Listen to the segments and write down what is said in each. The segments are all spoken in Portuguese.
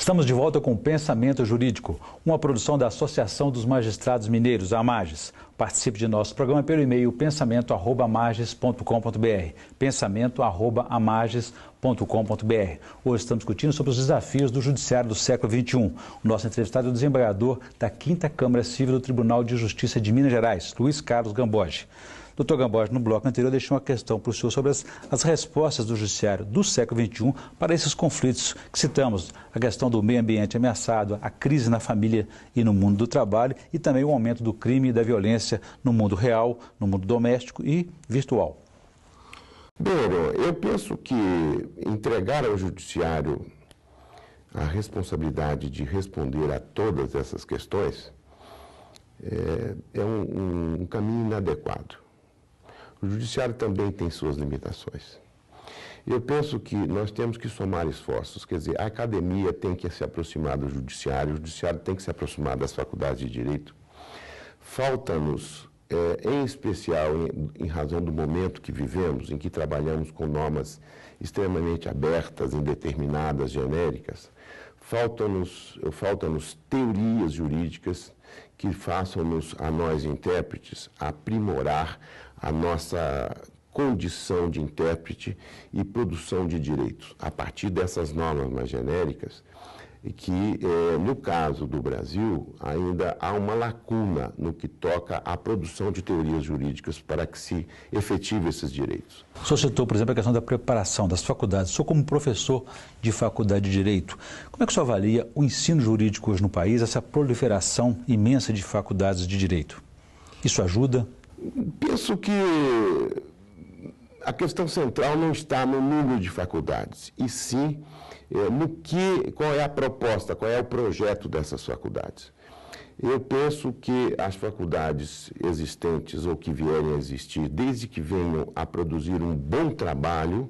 Estamos de volta com o Pensamento Jurídico, uma produção da Associação dos Magistrados Mineiros, a AMAGES. Participe de nosso programa pelo e-mail pensamento@amages.com.br, pensamento@amages.com.br. Hoje estamos discutindo sobre os desafios do Judiciário do século XXI. O nosso entrevistado é o desembargador da 5ª Câmara Civil do Tribunal de Justiça de Minas Gerais, Luiz Carlos Gamboge. Doutor Gamboge, no bloco anterior, deixei uma questão para o senhor sobre as respostas do Judiciário do século XXI para esses conflitos que citamos, a questão do meio ambiente ameaçado, a crise na família e no mundo do trabalho e também o aumento do crime e da violência no mundo real, no mundo doméstico e virtual. Bem, eu penso que entregar ao Judiciário a responsabilidade de responder a todas essas questões é um caminho inadequado. O Judiciário também tem suas limitações. Eu penso que nós temos que somar esforços, quer dizer, a academia tem que se aproximar do Judiciário, o Judiciário tem que se aproximar das faculdades de Direito. Falta-nos, em especial em razão do momento que vivemos, em que trabalhamos com normas extremamente abertas, indeterminadas, genéricas, faltam-nos teorias jurídicas que façam-nos, a nós intérpretes, aprimorar a nossa condição de intérprete e produção de direitos, a partir dessas normas mais genéricas, e que, no caso do Brasil, ainda há uma lacuna no que toca à produção de teorias jurídicas para que se efetive esses direitos. O senhor citou, por exemplo, a questão da preparação das faculdades. O senhor, como professor de faculdade de Direito, como é que o senhor avalia o ensino jurídico hoje no país, essa proliferação imensa de faculdades de Direito? Isso ajuda? Penso que a questão central não está no número de faculdades, e sim qual é a proposta, qual é o projeto dessas faculdades. Eu penso que as faculdades existentes ou que vierem a existir, desde que venham a produzir um bom trabalho,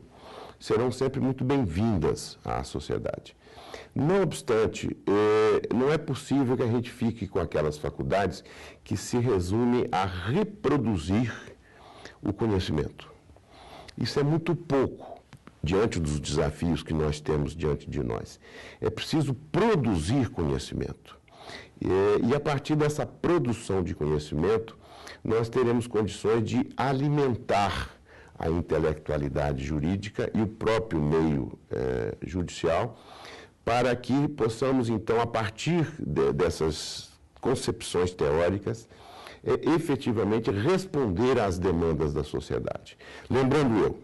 serão sempre muito bem-vindas à sociedade. Não obstante, não é possível que a gente fique com aquelas faculdades que se resumem a reproduzir o conhecimento. Isso é muito pouco diante dos desafios que nós temos diante de nós. É preciso produzir conhecimento. E a partir dessa produção de conhecimento, nós teremos condições de alimentar a intelectualidade jurídica e o próprio meio judicial, para que possamos, então, a partir dessas concepções teóricas, efetivamente responder às demandas da sociedade. Lembrando eu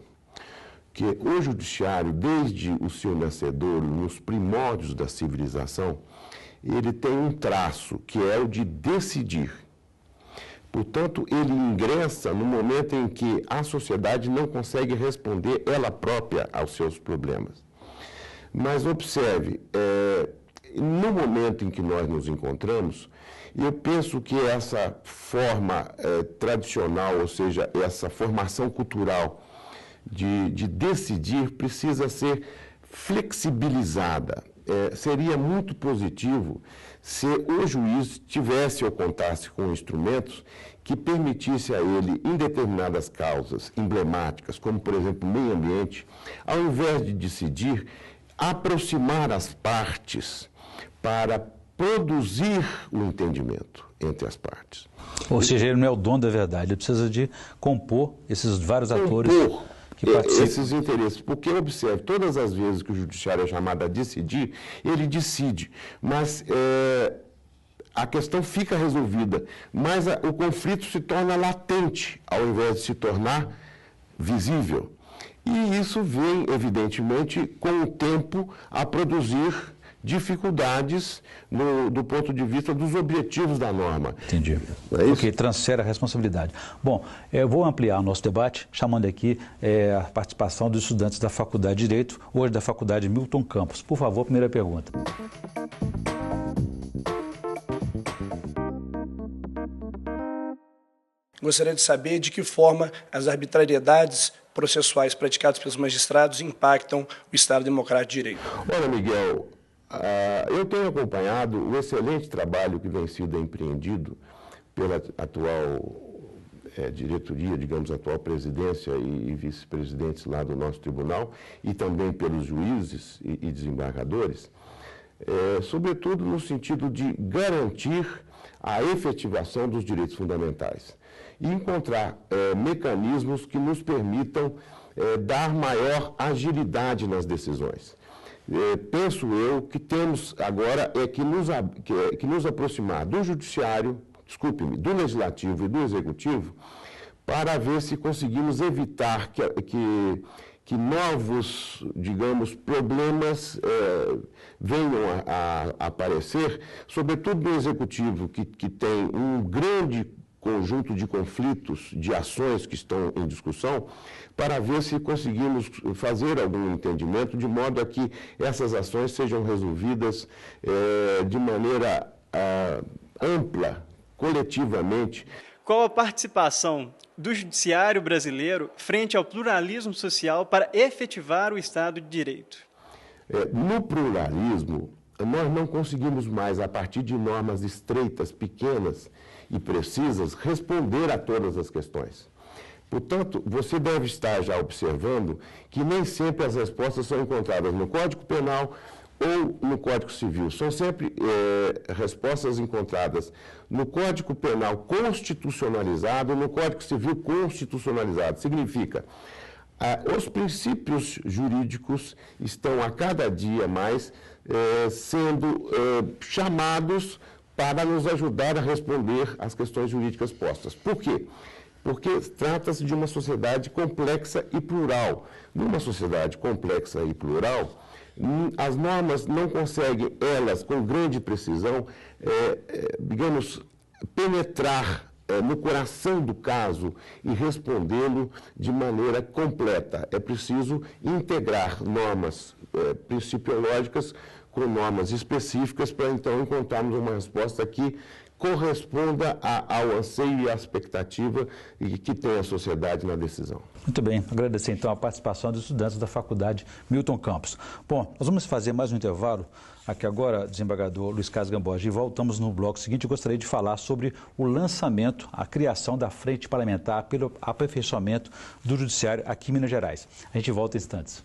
que o Judiciário, desde o seu nascedouro, nos primórdios da civilização, ele tem um traço, que é o de decidir. Portanto, ele ingressa no momento em que a sociedade não consegue responder ela própria aos seus problemas. Mas observe, no momento em que nós nos encontramos, eu penso que essa forma tradicional, ou seja, essa formação cultural de decidir, precisa ser flexibilizada. Seria muito positivo se o juiz tivesse ou contasse com instrumentos que permitisse a ele, em determinadas causas emblemáticas, como, por exemplo, o meio ambiente, ao invés de decidir, aproximar as partes para produzir o entendimento entre as partes. Ou seja, ele não é o dono da verdade, ele precisa de compor esses vários atores que participam. Esses interesses, porque observe, todas as vezes que o judiciário é chamado a decidir, ele decide, mas a questão fica resolvida, mas o conflito se torna latente, ao invés de se tornar visível. E isso vem, evidentemente, com o tempo a produzir dificuldades do ponto de vista dos objetivos da norma. Entendi. Ok, transfere a responsabilidade. Bom, eu vou ampliar o nosso debate, chamando aqui a participação dos estudantes da Faculdade de Direito, hoje da Faculdade Milton Campos. Por favor, primeira pergunta. Gostaria de saber de que forma as arbitrariedades processuais praticadas pelos magistrados impactam o Estado Democrático de Direito. Olha, Miguel, eu tenho acompanhado o excelente trabalho que vem sido empreendido pela atual diretoria, digamos, atual presidência e vice-presidentes lá do nosso tribunal, e também pelos juízes e desembargadores, sobretudo no sentido de garantir a efetivação dos direitos fundamentais e encontrar mecanismos que nos permitam dar maior agilidade nas decisões. Penso eu que temos agora que nos aproximar do judiciário, do legislativo e do executivo, para ver se conseguimos evitar que novos, digamos, problemas venham a aparecer, sobretudo no executivo, que tem um grande conjunto de conflitos, de ações que estão em discussão, para ver se conseguimos fazer algum entendimento, de modo a que essas ações sejam resolvidas de maneira ampla, coletivamente. Qual a participação do judiciário brasileiro frente ao pluralismo social para efetivar o Estado de Direito? No pluralismo, nós não conseguimos mais, a partir de normas estreitas, pequenas e precisas, responder a todas as questões. Portanto, você deve estar já observando que nem sempre as respostas são encontradas no Código Penal ou no Código Civil. São sempre respostas encontradas no Código Penal constitucionalizado e no Código Civil constitucionalizado. Significa, os princípios jurídicos estão a cada dia mais sendo chamados para nos ajudar a responder às questões jurídicas postas. Por quê? Porque trata-se de uma sociedade complexa e plural. Numa sociedade complexa e plural, as normas não conseguem, elas, com grande precisão, digamos, penetrar no coração do caso e respondê-lo de maneira completa. É preciso integrar normas principiológicas com normas específicas para, então, encontrarmos uma resposta que corresponda ao anseio e à expectativa que tem a sociedade na decisão. Muito bem, agradecer então a participação dos estudantes da Faculdade Milton Campos. Bom, nós vamos fazer mais um intervalo aqui agora, desembargador Luiz Carlos Gamboge, e voltamos no bloco seguinte. Eu gostaria de falar sobre o lançamento, a criação da Frente Parlamentar pelo aperfeiçoamento do Judiciário aqui em Minas Gerais. A gente volta em instantes.